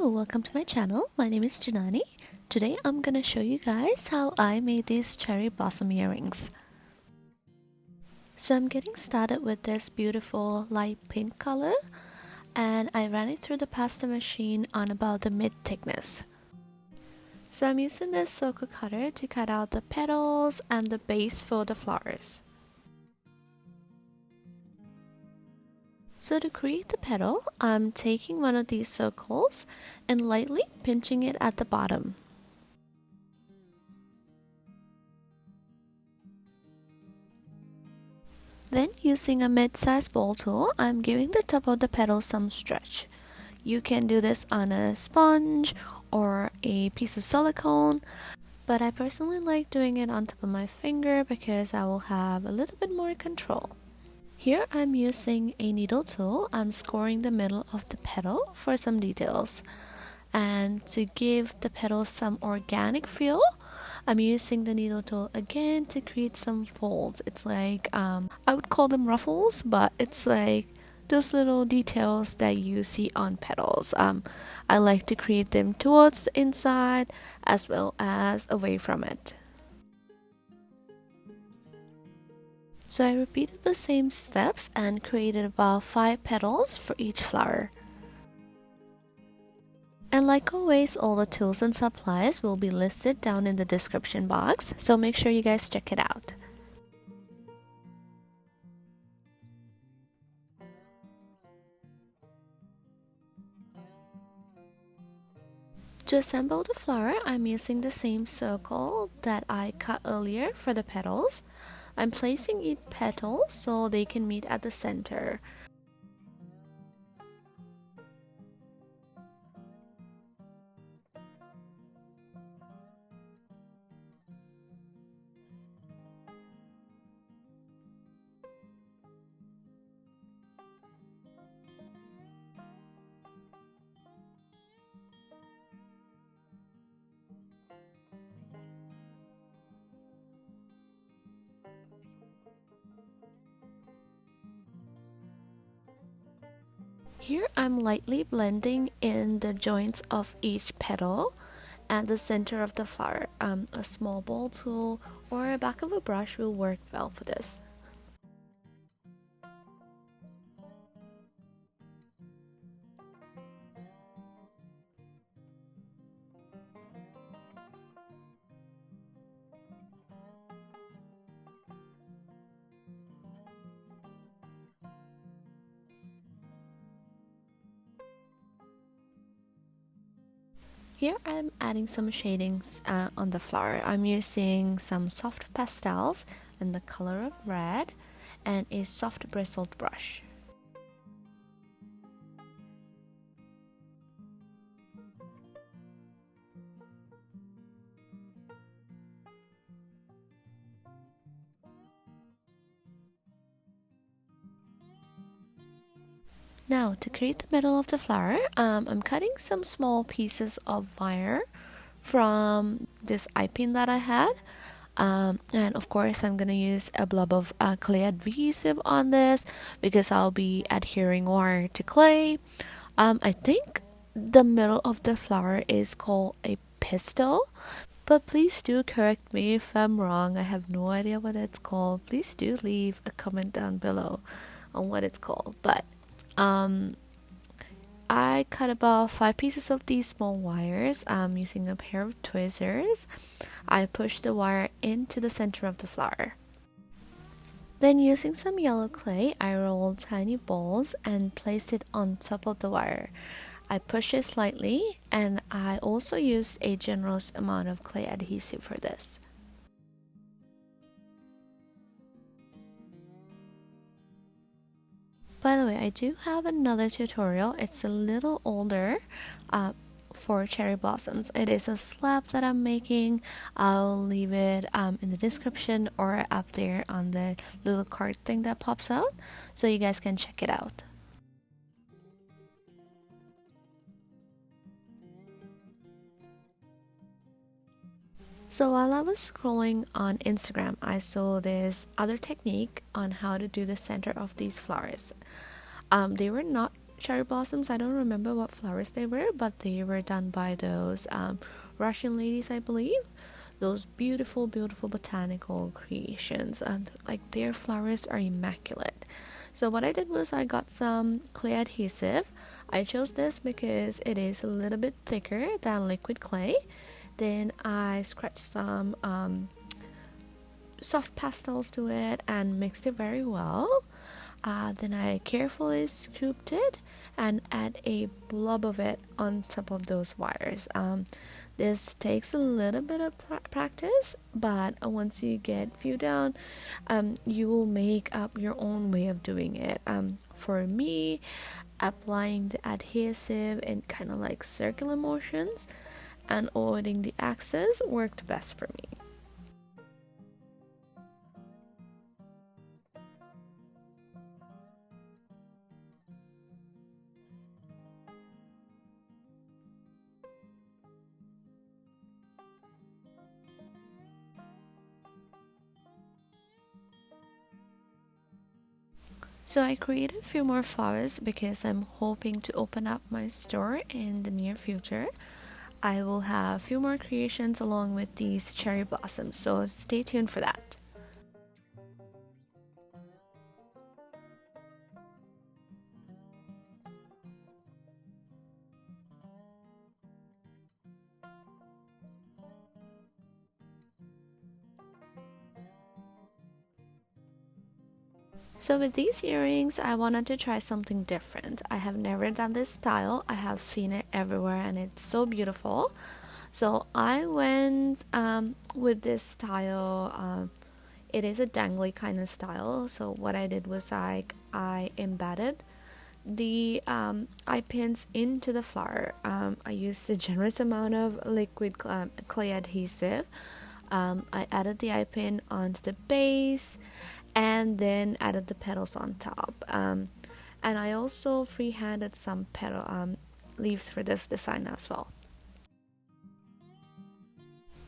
Hello, welcome to my channel. My name is Janani. Today I'm gonna show you guys how I made these cherry blossom earrings. So I'm getting started with this beautiful light pink color, and I ran it through the pasta machine on about the mid thickness. So I'm using this circle cutter to cut out the petals and the base for the flowers. So to create the petal, I'm taking one of these circles and lightly pinching it at the bottom. Then using a mid-sized bowl tool, I'm giving the top of the petal some stretch. You can do this on a sponge or a piece of silicone, but I personally like doing it on top of my finger because I will have a little bit more control. Here I'm using a needle tool. I'm scoring the middle of the petal for some details. And to give the petals some organic feel, I'm using the needle tool again to create some folds. It's like, I would call them ruffles, but it's like those little details that you see on petals. I like to create them towards the inside as well as away from it. So I repeated the same steps and created about 5 petals for each flower. And like always, all the tools and supplies will be listed down in the description box, so make sure you guys check it out. To assemble the flower, I'm using the same circle that I cut earlier for the petals. I'm placing each petal so they can meet at the center. Here I'm lightly blending in the joints of each petal and the center of the flower. A small bowl tool or a back of a brush will work well for this. Here I'm adding some shadings on the flower. I'm using some soft pastels in the color of red and a soft bristled brush. Now to create the middle of the flower, I'm cutting some small pieces of wire from this eye pin that I had. And of course I'm gonna use a blob of clay adhesive on this because I'll be adhering wire to clay. I think the middle of the flower is called a pistil, but please do correct me if I'm wrong. I have no idea what it's called. Please do leave a comment down below on what it's called. But I cut about 5 pieces of these small wires using a pair of tweezers. I pushed the wire into the center of the flower. Then using some yellow clay, I rolled tiny balls and placed it on top of the wire. I pushed it slightly, and I also used a generous amount of clay adhesive for this. By the way, I do have another tutorial. It's a little older for cherry blossoms. It is a slab that I'm making. I'll leave it in the description or up there on the little card thing that pops out, so you guys can check it out. So while I was scrolling on Instagram, I saw this other technique on how to do the center of these flowers. They were not cherry blossoms. I don't remember what flowers they were, but they were done by those Russian ladies, I believe. Those beautiful, beautiful botanical creations, and like their flowers are immaculate. So what I did was I got some clay adhesive. I chose this because it is a little bit thicker than liquid clay. Then I scratched some soft pastels to it and mixed it very well. Then I carefully scooped it and add a blob of it on top of those wires. This takes a little bit of practice, but once you get few down, you will make up your own way of doing it. For me, applying the adhesive in kind of like circular motions and avoiding the axis worked best for me. So I created a few more flowers because I'm hoping to open up my store in the near future. I will have a few more creations along with these cherry blossoms, so stay tuned for that. So with these earrings, I wanted to try something different. I have never done this style. I have seen it everywhere and it's so beautiful. So I went with this style. It is a dangly kind of style. So what I did was I embedded the eye pins into the flower. I used a generous amount of liquid clay adhesive. I added the eye pin onto the base and then added the petals on top. And I also freehanded some petal leaves for this design as well.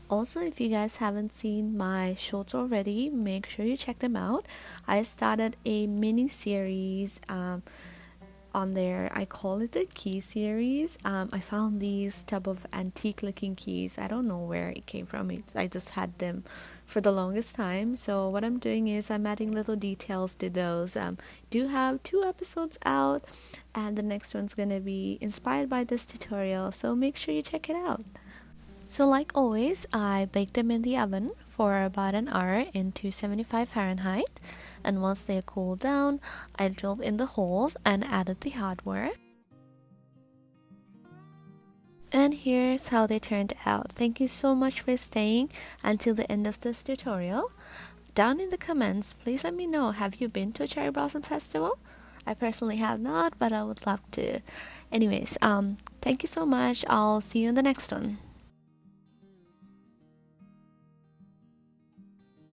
Also, if you guys haven't seen my shorts already, make sure you check them out. I started a mini series on there. I call it the key series. I found these type of antique looking keys. I don't know where it came from. I just had them for the longest time. So what I'm doing is I'm adding little details to those. Do have 2 episodes out, and the next one's gonna be inspired by this tutorial, so make sure you check it out. So like always, I bake them in the oven for about an hour in 275 Fahrenheit, and once they cool down, I drilled in the holes and added the hardware. And here's how they turned out. Thank you so much for staying until the end of this tutorial. Down in the comments, please let me know, have you been to a cherry blossom festival? I personally have not, but I would love to. Anyways, thank you so much. I'll see you in the next one.